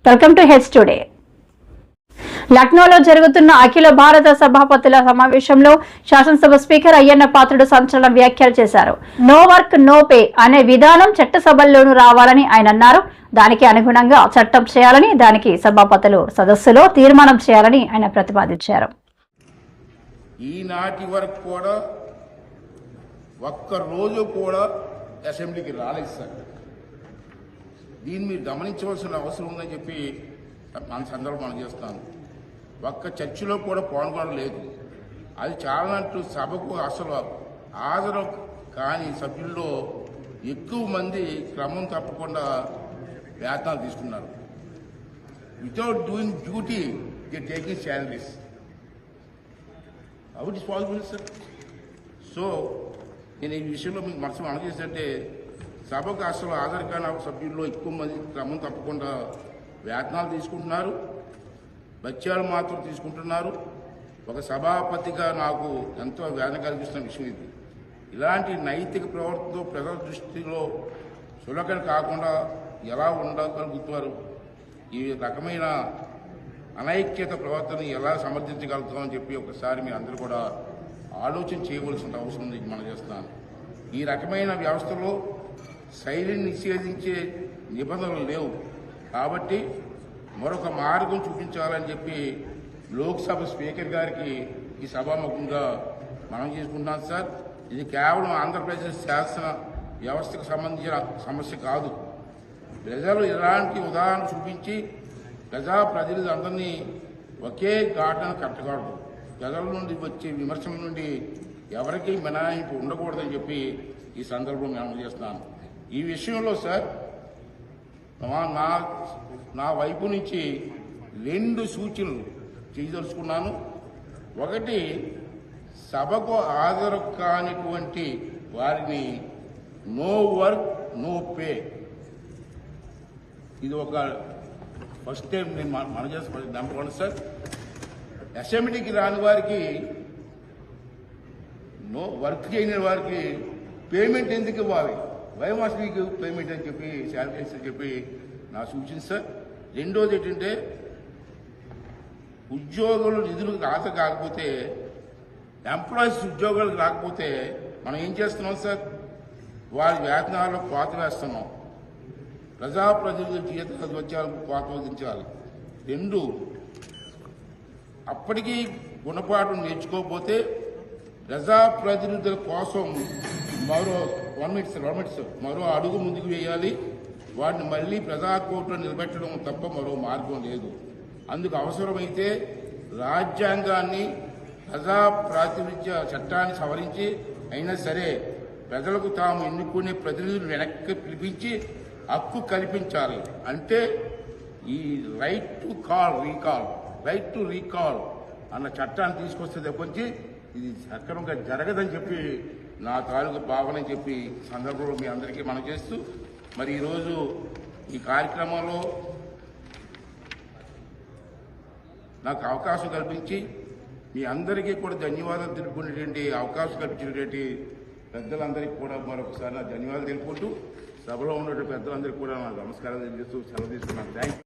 Welcome to heads today. లక్నోలో జరుగుతున్న అఖిల భారత సభాపతుల సమావేశంలో శాసనసభ స్పీకర్ అయ్యన్న పాత్రుడు సంచలన వ్యాఖ్యలు చేశారు. నో వర్క్ నో పే అనే విధానం చట్టసభల్లోనూ రావాలని ఆయన అన్నారు. దానికి అనుగుణంగా చట్టం చేయాలని, దానికి సభాపతులు సదస్సులో తీర్మానం చేయాలని ఆయన ప్రతిపాదించారు. ఈనాటి వరకు కూడా ఒక్క రోజు కూడా అసెంబ్లీకి రాలేదు సార్. దీన్ని మీరు గమనించవలసిన అవసరం ఉందని చెప్పి మన సందర్భం మనం చేస్తాను. ఒక్క చర్చలో కూడా పాల్గొనడం లేదు. అది చాలానంటూ సభకు అసలు హాజరు కాని సభ్యుల్లో ఎక్కువ మంది క్రమం తప్పకుండా వేతనాలు తీసుకున్నారు. Without doing duty they taking salaries. How it is possible sir? So నేను ఈ విషయంలో మీకు మనసు అందజేస్తుంటే సభకు అసలు హాజరు కాని సభ్యుల్లో ఎక్కువ మంది క్రమం తప్పకుండా వేతనాలు తీసుకుంటున్నారు, బత్యాలు మాత్రం తీసుకుంటున్నారు. ఒక సభాపతిగా నాకు ఎంతో వేదన కలిగిస్తున్న విషయం ఇది. ఇలాంటి నైతిక ప్రవర్తనతో ప్రజల దృష్టిలో సులకన కాకుండా ఎలా ఉండగలుగుతారు? ఈ రకమైన అనైక్యత ప్రవర్తన ఎలా సమర్థించగలుగుతామని చెప్పి ఒకసారి మీరు అందరూ కూడా ఆలోచన చేయవలసిన అవసరం ఉంది. మనం చేస్తున్నాను. ఈ రకమైన వ్యవస్థలో శైలిని నిషేధించే నిబంధనలు లేవు కాబట్టి మరొక మార్గం చూపించాలని చెప్పి లోక్సభ స్పీకర్ గారికి ఈ సభాముఖంగా మనం చేసుకుంటున్నాం సార్. ఇది కేవలం ఆంధ్రప్రదేశ్ శాసన వ్యవస్థకు సంబంధించిన సమస్య కాదు. ప్రజలు ఇలాంటి ఉదాహరణ చూపించి ప్రజలందరినీ ఒకే ఘాటన కట్టకూడదు. ప్రజల నుండి వచ్చే విమర్శల నుండి ఎవరికీ మినహాయింపు ఉండకూడదని చెప్పి ఈ సందర్భంగా నేను చేస్తున్నాను. ఈ విషయంలో సార్ నా వైపు నుంచి 2 సూచనలు చేయదలుచుకున్నాను. ఒకటి, సభకు హాజరు కానిటువంటి వారిని నో వర్క్ నో పే, ఇది ఒక ఫస్ట్ టైం నేను మన చేసి నమ్మకం సార్. అసెంబ్లీకి రాని వారికి, నో వర్క్ చేయని వారికి పేమెంట్ ఎందుకు ఇవ్వాలి? వై మస్ట్ మీకు పేమెంట్ అని చెప్పి, శాలరీస్ అని చెప్పి నా సూచన సార్. రెండోది ఏంటంటే, ఉద్యోగులు నిధులు రాత కాకపోతే, ఎంప్లాయీస్ ఉద్యోగాలకు రాకపోతే మనం ఏం చేస్తున్నాం సార్? వారి వేతనాల్లో కోత వేస్తున్నాం. ప్రజాప్రతినిధుల జీతాల వచ్చాలకు కోత విధించాలి. 2, అప్పటికీ గుణపాఠం నేర్చుకోకపోతే ప్రజాప్రతినిధుల కోసం మరో 1 minute మరో అడుగు ముందుకు వేయాలి. వాటిని మళ్ళీ ప్రజా కోర్టులో నిలబెట్టడం తప్ప మరో మార్గం లేదు. అందుకు అవసరమైతే రాజ్యాంగాన్ని, ప్రజా ప్రాతినిధ్య చట్టాన్ని సవరించి అయినా సరే ప్రజలకు తాము ఎన్నుకునే ప్రతినిధులు వెనక్కి పిలిపించి హక్కు కల్పించాలి. అంటే ఈ రైట్ టు రీకాల్ అన్న చట్టాన్ని తీసుకొస్తే తప్పించి ఇది సక్రమంగా జరగదని చెప్పి నా తాలూకు భావన చెప్పి సందర్భంలో మీ అందరికీ మనం చేస్తూ, మరి ఈరోజు ఈ కార్యక్రమంలో నాకు అవకాశం కల్పించి మీ అందరికీ కూడా ధన్యవాదాలు తెలుపుకునేటువంటి అవకాశం కల్పించినటువంటి పెద్దలందరికీ కూడా మరొకసారి నా ధన్యవాదాలు తెలుపుకుంటూ, సభలో ఉన్నటువంటి పెద్దలందరికీ కూడా నా నమస్కారాలు తెలియజేస్తూ సెలవు తీసుకున్నాను. Thank you.